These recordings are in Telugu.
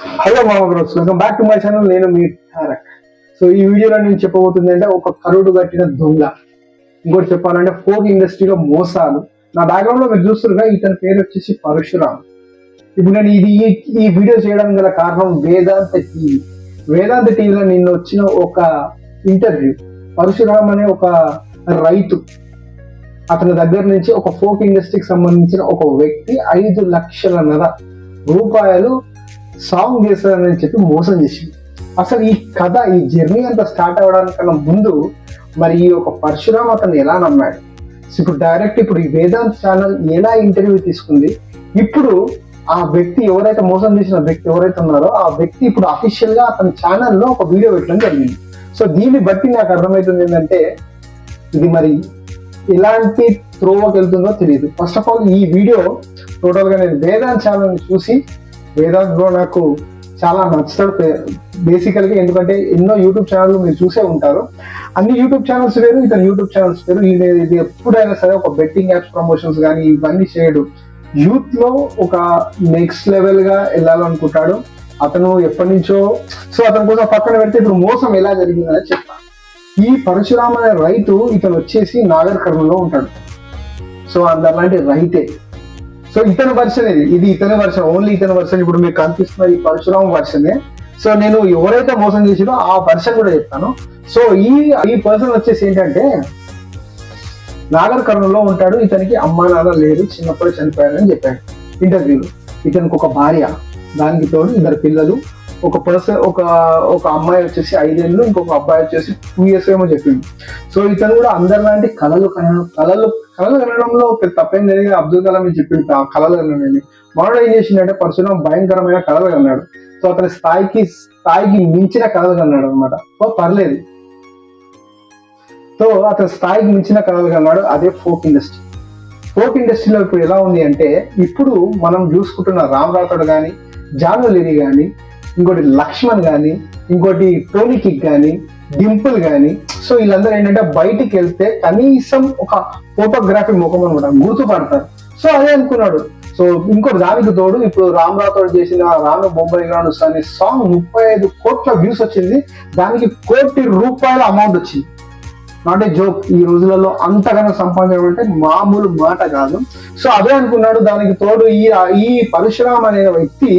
హలో మామ bros, welcome back to my channel. నేను మీ తారక్. సో ఈ వీడియోలో నేను చెప్పబోతుంది అంటే ఒక కరుడు కట్టిన దొంగ, ఇంకోటి చెప్పాలంటే ఫోక్ ఇండస్ట్రీలో మోసాలు. నా బ్యాక్గ్రౌండ్ లో మీరు చూస్తున్నారు, ఇతని పేరు వచ్చేసి పరశురామ్. ఇప్పుడు నేను ఈ వీడియో చేయడానికి గల కారణం వేదాంత టీవీలో నిన్న వచ్చిన ఒక ఇంటర్వ్యూ. పరశురామ్ అనే ఒక రైతు, అతని దగ్గర నుంచి ఒక ఫోక్ ఇండస్ట్రీకి సంబంధించిన ఒక వ్యక్తి 5 లక్షల రూపాయలు సాంగ్ చేస్తారని చెప్పి మోసం చేసింది. అసలు ఈ కథ, ఈ జర్నీ అంతా స్టార్ట్ అవ్వడానికన్నా ముందు మరి ఈ ఒక పరశురామ్ అతను ఎలా నమ్మాడు, ఇప్పుడు ఈ వేదాంత్ ఛానల్ ఎలా ఇంటర్వ్యూ తీసుకుంది, ఇప్పుడు ఆ వ్యక్తి ఎవరైతే మోసం చేసిన వ్యక్తి ఎవరైతే ఉన్నారో ఆ వ్యక్తి ఇప్పుడు అఫీషియల్ గా అతని ఛానల్లో ఒక వీడియో పెట్టడం జరిగింది. సో దీన్ని బట్టి నాకు అర్థమవుతుంది ఏంటంటే ఇది మరి ఎలాంటి త్రోవకి వెళ్తుందో తెలియదు. ఫస్ట్ ఆఫ్ ఆల్ ఈ వీడియో టోటల్ గా నేను వేదాంత్ ఛానల్ చూసి, వేదాంత్ బ్రో నాకు చాలా నచ్చుతాడు బేసికల్ గా. ఎందుకంటే ఎన్నో యూట్యూబ్ ఛానల్ మీరు చూసే ఉంటారు, అన్ని యూట్యూబ్ ఛానల్స్ వేరు, ఇతను యూట్యూబ్ ఛానల్స్ వేరు. ఇది ఎప్పుడైనా సరే ఒక బెట్టింగ్ యాప్స్ ప్రమోషన్స్ కానీ ఇవన్నీ చేయడు. యూత్ లో ఒక నెక్స్ట్ లెవెల్ గా వెళ్ళాలనుకుంటాడు అతను ఎప్పటి నుంచో. సో అతని కోసం పక్కన పెడితే ఇప్పుడు మోసం ఎలా జరిగిందని చెప్తాను. ఈ పరశురామ్ అనే రైతు, ఇతను వచ్చేసి నాగర్ కర్నూలులో ఉంటాడు. సో అందరిలాంటి రైతే. సో ఇతని వర్షన్ ఇది ఇతని వర్షన్, ఓన్లీ ఇతని వర్షన్. ఇప్పుడు మీకు కనిపిస్తున్న ఈ పరశురామ్ వర్షనే. సో నేను ఎవరైతే మోసం చేసినో ఆ వర్షన్ కూడా చెప్తాను. సో ఈ పర్సన్ వచ్చేసి ఏంటంటే నాగర్ కర్నూలులో ఉంటాడు. ఇతనికి అమ్మా నాన్న లేరు, చిన్నప్పుడే చనిపోయారని చెప్పాడు ఇంటర్వ్యూలో. ఇతనికి ఒక భార్య, దానికి తోడు 2 పిల్లలు. ఒక అమ్మాయి వచ్చేసి 5 ఏళ్ళు, ఇంకొక అబ్బాయి వచ్చేసి 2 years ఏమో చెప్పింది. సో ఇతను కూడా అందరిలాంటి కళలు కనడంలో తప్పేం జరిగి అబ్దుల్ కలాం చెప్పింది ఆ కళలు కనండి. మనోడు ఏం చేసిందంటే పరశురామ్ భయంకరమైన కళలు కన్నాడు. సో అతని స్థాయికి మించిన కళలు కన్నాడు అనమాట. సో పర్లేదు, సో అతని స్థాయికి మించిన కళలు కన్నాడు. అదే ఫోక్ ఇండస్ట్రీ. ఫోక్ ఇండస్ట్రీలో ఇప్పుడు ఎలా ఉంది అంటే, ఇప్పుడు మనం చూసుకుంటున్న రామ్ రాథోడ్ కానీ, జాను లిరి కానీ, ఇంకోటి లక్ష్మణ్ కానీ, ఇంకోటి టోనీ కిక్ కానీ, డింపుల్ కానీ. సో వీళ్ళందరూ ఏంటంటే బయటికి వెళ్తే కనీసం ఒక ఫోటోగ్రఫీ ముఖం అనమాట గుర్తుపడతారు. సో అదే అనుకున్నాడు. సో ఇంకోటి దానికి తోడు ఇప్పుడు రామ్ రాథోడ్ చేసిన రాను బొంబాయి గాను అనే సాంగ్ 35 కోట్ల వ్యూస్ వచ్చింది. దానికి ₹1 కోటి అమౌంట్ వచ్చింది. Not a joke. ఈ రోజులలో అంతగానో సంపాదించడం అంటే మామూలు మాట కాదు. సో అదే అనుకున్నాడు. దానికి తోడు ఈ పరశురామ్ అనే వ్యక్తి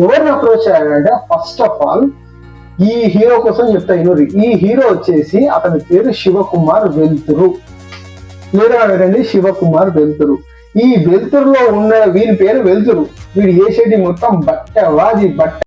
ఎవరిని అప్రోచ్ అయ్యాడంటే, ఫస్ట్ ఆఫ్ ఆల్ ఈ హీరో కోసం చెప్తా ఇనురి. ఈ హీరో వచ్చేసి అతని పేరు శివకుమార్ వెల్తురు. లేదా అడగండి, శివకుమార్ వెల్తురు. ఈ వెల్తురులో ఉన్న వీరి పేరు వెల్తురు. వీడు చేసేటి మొత్తం బట్ట